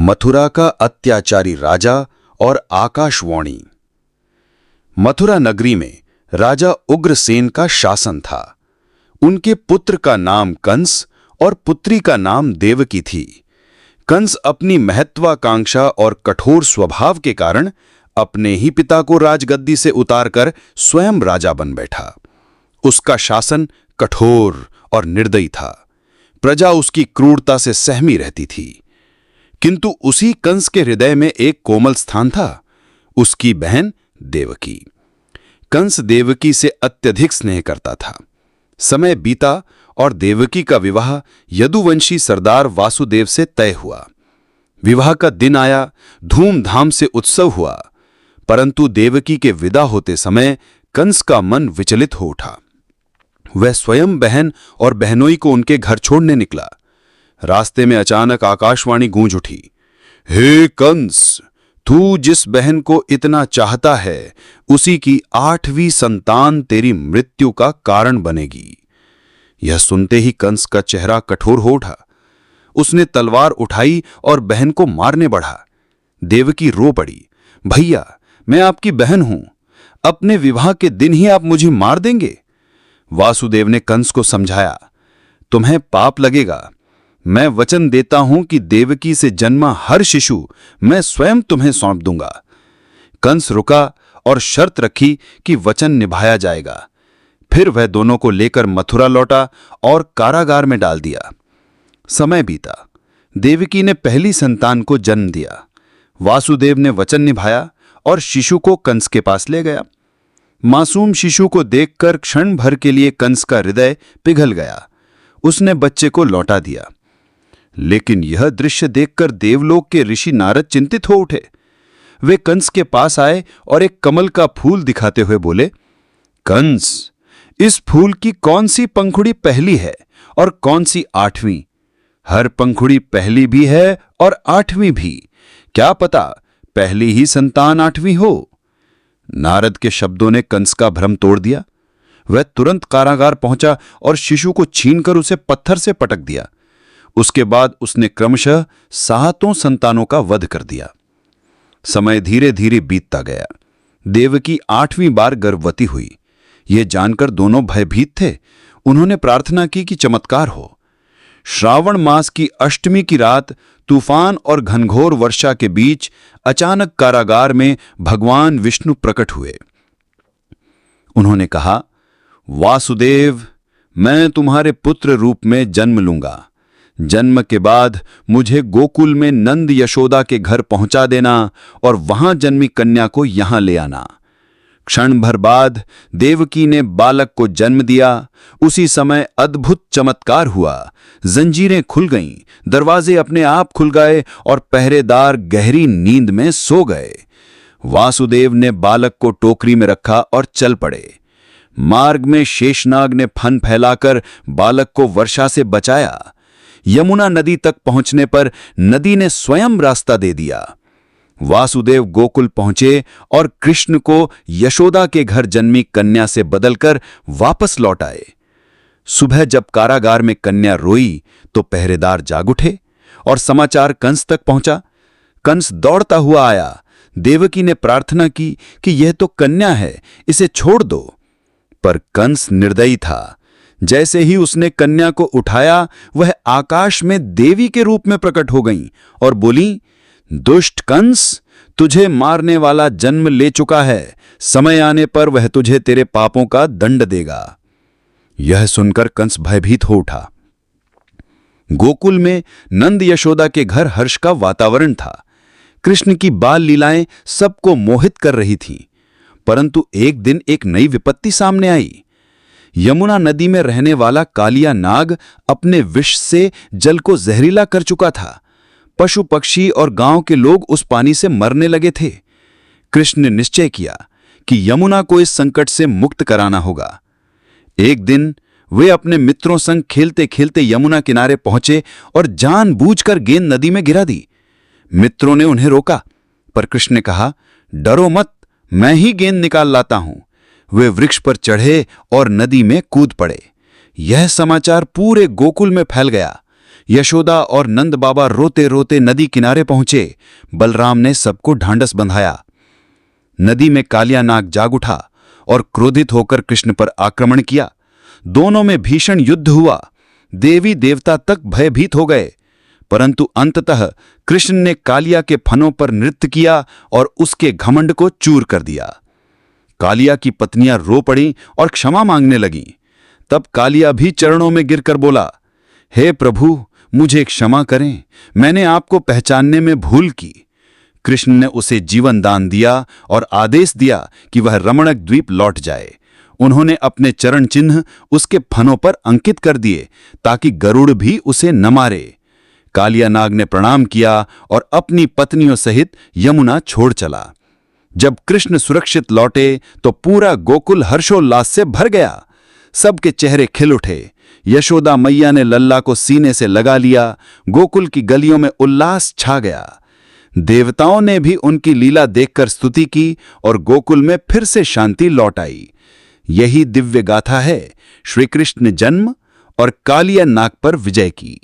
मथुरा का अत्याचारी राजा और आकाशवाणी। मथुरा नगरी में राजा उग्रसेन का शासन था। उनके पुत्र का नाम कंस और पुत्री का नाम देवकी थी। कंस अपनी महत्वाकांक्षा और कठोर स्वभाव के कारण अपने ही पिता को राजगद्दी से उतारकर स्वयं राजा बन बैठा। उसका शासन कठोर और निर्दयी था। प्रजा उसकी क्रूरता से सहमी रहती थी। किंतु उसी कंस के हृदय में एक कोमल स्थान था, उसकी बहन देवकी। कंस देवकी से अत्यधिक स्नेह करता था। समय बीता और देवकी का विवाह यदुवंशी सरदार वासुदेव से तय हुआ। विवाह का दिन आया, धूमधाम से उत्सव हुआ, परंतु देवकी के विदा होते समय कंस का मन विचलित हो उठा। वह स्वयं बहन और बहनोई को उनके घर छोड़ने निकला। रास्ते में अचानक आकाशवाणी गूंज उठी, हे कंस, तू जिस बहन को इतना चाहता है उसी की 8वीं संतान तेरी मृत्यु का कारण बनेगी। यह सुनते ही कंस का चेहरा कठोर हो उठा। उसने तलवार उठाई और बहन को मारने बढ़ा। देवकी रो पड़ी, भैया, मैं आपकी बहन हूं, अपने विवाह के दिन ही आप मुझे मार देंगे। वासुदेव ने कंस को समझाया, तुम्हें पाप लगेगा। मैं वचन देता हूं कि देवकी से जन्मा हर शिशु मैं स्वयं तुम्हें सौंप दूंगा। कंस रुका और शर्त रखी कि वचन निभाया जाएगा। फिर वह दोनों को लेकर मथुरा लौटा और कारागार में डाल दिया। समय बीता। देवकी ने पहली संतान को जन्म दिया। वासुदेव ने वचन निभाया और शिशु को कंस के पास ले गया। मासूम शिशु को देखकर क्षण भर के लिए कंस का हृदय पिघल गया। उसने बच्चे को लौटा दिया। लेकिन यह दृश्य देखकर देवलोक के ऋषि नारद चिंतित हो उठे। वे कंस के पास आए और एक कमल का फूल दिखाते हुए बोले, कंस, इस फूल की कौन सी पंखुड़ी पहली है और कौन सी 8वीं? हर पंखुड़ी पहली भी है और 8वीं भी। क्या पता पहली ही संतान 8वीं हो। नारद के शब्दों ने कंस का भ्रम तोड़ दिया। वह तुरंत कारागार पहुंचा और शिशु को छीनकर उसे पत्थर से पटक दिया। उसके बाद उसने क्रमशः 7 संतानों का वध कर दिया। समय धीरे धीरे बीतता गया। देवकी 8वीं बार गर्भवती हुई। यह जानकर दोनों भयभीत थे। उन्होंने प्रार्थना की कि चमत्कार हो। श्रावण मास की अष्टमी की रात तूफान और घनघोर वर्षा के बीच अचानक कारागार में भगवान विष्णु प्रकट हुए। उन्होंने कहा, वासुदेव, मैं तुम्हारे पुत्र रूप में जन्म लूंगा। जन्म के बाद मुझे गोकुल में नंद यशोदा के घर पहुंचा देना और वहां जन्मी कन्या को यहां ले आना। क्षण भर बाद देवकी ने बालक को जन्म दिया। उसी समय अद्भुत चमत्कार हुआ। जंजीरें खुल गईं, दरवाजे अपने आप खुल गए और पहरेदार गहरी नींद में सो गए। वासुदेव ने बालक को टोकरी में रखा और चल पड़े। मार्ग में शेषनाग ने फन फैलाकर बालक को वर्षा से बचाया। यमुना नदी तक पहुंचने पर नदी ने स्वयं रास्ता दे दिया। वासुदेव गोकुल पहुंचे और कृष्ण को यशोदा के घर जन्मी कन्या से बदलकर वापस लौट आए। सुबह जब कारागार में कन्या रोई तो पहरेदार जाग उठे और समाचार कंस तक पहुंचा। कंस दौड़ता हुआ आया। देवकी ने प्रार्थना की कि यह तो कन्या है, इसे छोड़ दो। पर कंस निर्दयी था। जैसे ही उसने कन्या को उठाया, वह आकाश में देवी के रूप में प्रकट हो गईं और बोली, दुष्ट कंस, तुझे मारने वाला जन्म ले चुका है। समय आने पर वह तुझे तेरे पापों का दंड देगा। यह सुनकर कंस भयभीत हो उठा। गोकुल में नंद यशोदा के घर हर्ष का वातावरण था। कृष्ण की बाल लीलाएं सबको मोहित कर रही थीं। परंतु एक दिन एक नई विपत्ति सामने आई। यमुना नदी में रहने वाला कालिया नाग अपने विष से जल को जहरीला कर चुका था। पशु पक्षी और गांव के लोग उस पानी से मरने लगे थे। कृष्ण ने निश्चय किया कि यमुना को इस संकट से मुक्त कराना होगा। एक दिन वे अपने मित्रों संग खेलते खेलते यमुना किनारे पहुंचे और जानबूझकर गेंद नदी में गिरा दी। मित्रों ने उन्हें रोका, पर कृष्ण ने कहा, डरो मत, मैं ही गेंद निकाल लाता हूं। वे वृक्ष पर चढ़े और नदी में कूद पड़े। यह समाचार पूरे गोकुल में फैल गया। यशोदा और नंद बाबा रोते रोते नदी किनारे पहुंचे। बलराम ने सबको ढांढस बंधाया। नदी में कालिया नाग जाग उठा और क्रोधित होकर कृष्ण पर आक्रमण किया। दोनों में भीषण युद्ध हुआ। देवी देवता तक भयभीत हो गए, परंतु अंततः कृष्ण ने कालिया के फनों पर नृत्य किया और उसके घमंड को चूर कर दिया। कालिया की पत्नियां रो पड़ीं और क्षमा मांगने लगीं। तब कालिया भी चरणों में गिरकर बोला, हे प्रभु, मुझे क्षमा करें, मैंने आपको पहचानने में भूल की। कृष्ण ने उसे जीवन दान दिया और आदेश दिया कि वह रमणक द्वीप लौट जाए। उन्होंने अपने चरण चिन्ह उसके फनों पर अंकित कर दिए ताकि गरुड़ भी उसे न मारे। कालिया नाग ने प्रणाम किया और अपनी पत्नियों सहित यमुना छोड़ चला। जब कृष्ण सुरक्षित लौटे तो पूरा गोकुल हर्षोल्लास से भर गया। सबके चेहरे खिल उठे। यशोदा मैया ने लल्ला को सीने से लगा लिया। गोकुल की गलियों में उल्लास छा गया। देवताओं ने भी उनकी लीला देखकर स्तुति की और गोकुल में फिर से शांति लौट आई। यही दिव्य गाथा है श्री कृष्ण जन्म और कालिया नाग पर विजय की।